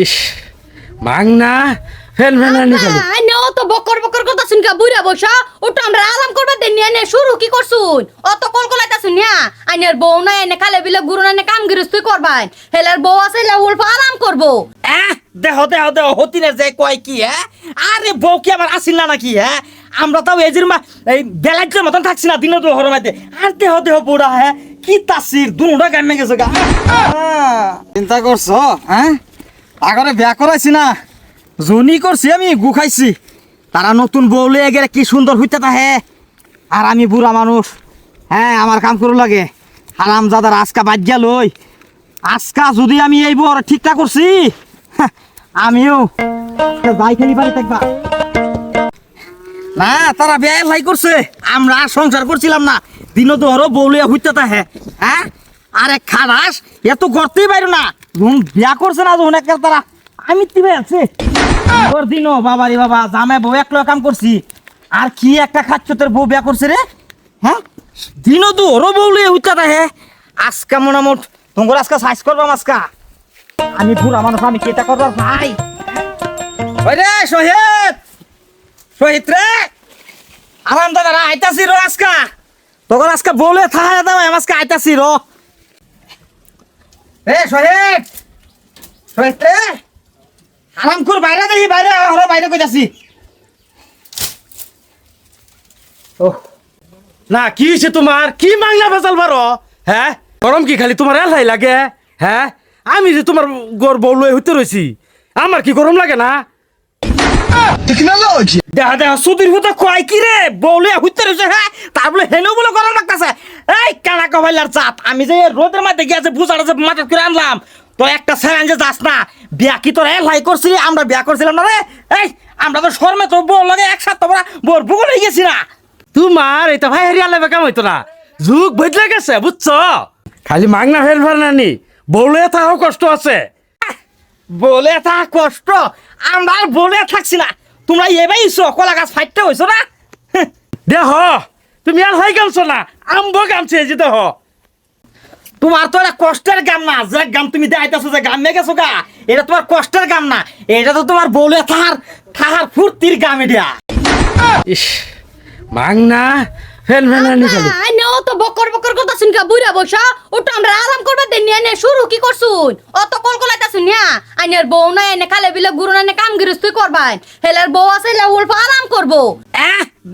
ইস মাংনা fail ফেলানি চলো আইনে অত বকর বকর করতাছুন কা বুইরা বসা ওটা আমরা আরাম করবে দেন নিয়ে নে শুরু কি করছুন অত কলকলাইতাছুন না আইনের বউ না এনে খালে বিলে গুরু না কাম গিরস্তুই করবাই হেলার বউ আছে লা উল্ফা আরাম করবো দেহ দেহ দেহ হতিনে যে কয় কি আরে বউ কি আমার আসিল না নাকি আমরা তাও এজির মা এই বেলাইটের মতন থাকছি না দিনে তো হরমাইতে আর দেহ দেহ বুড়া কি তাসির দুটা গামে গেছে গা চিন্তা করছো আগরে বিয়া করাইছি না জনি করছি আমি গু খাইছি তারা নতুন বউলে গেলে কি সুন্দর হইতে তাহে আর আমি বুড়া মানুষ আমার কাম করু লাগে হারাম জাদার আজকা বাদ গেল আজকা যদি আমি এই বউ ঠিকঠাক করছি আমিও যাই খেলি পারি থাকবা না তারা বিয়া লাই করছে আমরা সংসার করছিলাম না দিন তো আরো বউলিয়া হইতে তাহে আরে খারাস এত করতেই পারো না বিয়া করছে না যখন একটা তারা আমি তিবে আছে ওর দিনও বাবারে বাবা জামাই বউ একলা কাম করছি আর কি একটা খাচ্ছ তোর বউ বিয়া করছে রে দিনও তো ওরও বউলিয়া হইতে তাহে আজকা মোটামুট তোমার আজকা সাইজ করবাম আজকা আমি বুড়া মানুষ আমি কেটা করবার ভাই ওই রে শহীদ শহীদ রে আরাম দাদা আইতাছি রো আজকা তখন আজকে বলে থাকা দাও আজকে আইতাছি রো রে শহীদ শহীদ রে আরাম কর বাইরে দেখি বাইরে হলো বাইরে কইতাছি ও না কি হইছে তোমার কি মাংনা ভেজাল বারো গরম কি খালি তোমার এলাই লাগে আমি যে তোমার গোর বউ লই হইতে রইছি আমার কি গরম লাগে না টেকনোলজি দেহা দেহা সুদির হতে কয় কি রে বউলে হইতে রইছে তার বলে হেনো বলে গরম লাগতাছে এই কানা কবাইলার চাপ আমি যে রোদের মধ্যে গিয়েছে বুঝাটা যে মাথা করে আনলাম তো একটা চ্যালেঞ্জে যাস না বিয়া কি তোর লাই করছিলি আমরা বিয়া করছিলাম না রে এই আমরা তো শর্মে তো বউ লাগে একসাথে তোমরা বোর ভুগল হয়ে গেছি না তোমার এটা ভাই হেরিয়া লাগবে কেমন হইতো না যুগ বদলে গেছে বুঝছো খালি মাংনা ফেল ফেলানি বউলে থাকাও কষ্ট আছে বলে থা কষ্ট আমরা আর বলে থাকছি না তোমরা এবাই কলা গাছ ফাইটতে হইছো না দেহ তুমি আর হয় গামছো না আম্ব গামছে এই যে দেহ তোমার তো একটা কষ্টের গাম না যে গাম তুমি দেখাইতেছো যে গামে গেছো গা এটা তোমার কষ্টের গাম না এটা তো তোমার বউলে থাকার ফুর্তির গাম এটা ইস মাংনা ফেল ফেলানি চলো আইনে অত বকর বকর করতাছুন কা বুইরা বসা ওটা আমরা আরাম করবে দেন নিয়ে নে শুরু কি করছুন অত কলকলাইতাছুন না আইনের বউ না এনে খালে বিলে গুরু না কাম গিরস্তুই করবাই হেলার বউ আছে লা উল্ফা আরাম করবো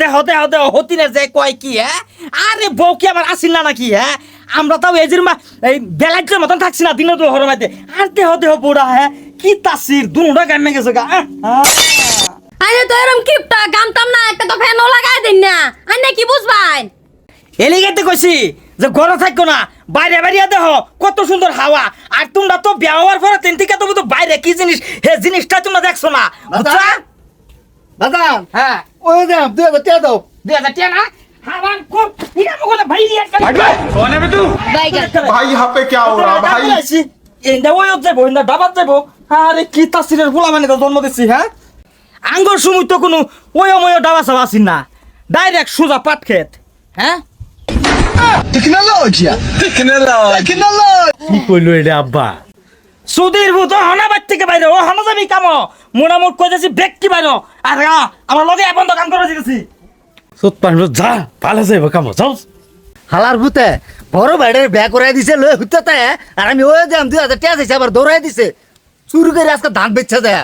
দেহ দেহ দেহ হতিনে যে কয় কি আরে বউ কি আমার আসিল না নাকি আমরা তাও এজির মা এই বেলাইটের মতন থাকছি না দিনে তো হরমাইতে আর দেহ দেহ বুড়া কি তাসির দুটা গামে গেছে গা আইনে তো এরম কিপটা গামতাম না একটা তো ফ্যানও লাগাই দেন না আইনে কি বুঝবাই এলিগেতে কইছি যে ঘরে থাকো না বাইরে বাইরে দেহ কত সুন্দর হাওয়া আর তোমরা তো বিয়া হওয়ার পরে তিন থেকে তো বাইরে কি জিনিস হে জিনিসটা তোমরা দেখছো না বুঝছা দাদা হ্যাঁ ওই দে 2000 টাকা দাও 2000 টাকা না হারাম কর ইয়া মগলে ভাই একটা भाई यहाँ पे क्या हो रहा भाई এন্ডা ওই যাবো এন্ডা ডাবাত যাবো আরে কি তাসিরের গোলা মানে তো জন্ম দিছি আঙ্গুর সময় তো কোনো ওই ডাবা সাবা আসিন না ডাইরেক্ট সোজা পাট খেত টেকনোলজি কি কইলো এটা আব্বা সুধীর ভূত হনাবাদ থেকে বাইরে ও হনা যাবি কাম মোটামুট কইতেছি ব্যক্তি বাইরে আর আমার লগে এখন তো কাম করে দিতেছি সত্য যা ভালো যাইব কাম যাও হালার ভূতে বড় বাইরের ব্যাগ করাই দিছে লই হইতে আর আমি ওই দাম 2000 টাকা দিছে আবার দৌড়াই দিছে চুরি করে আজকে ধান বেচছে দেয়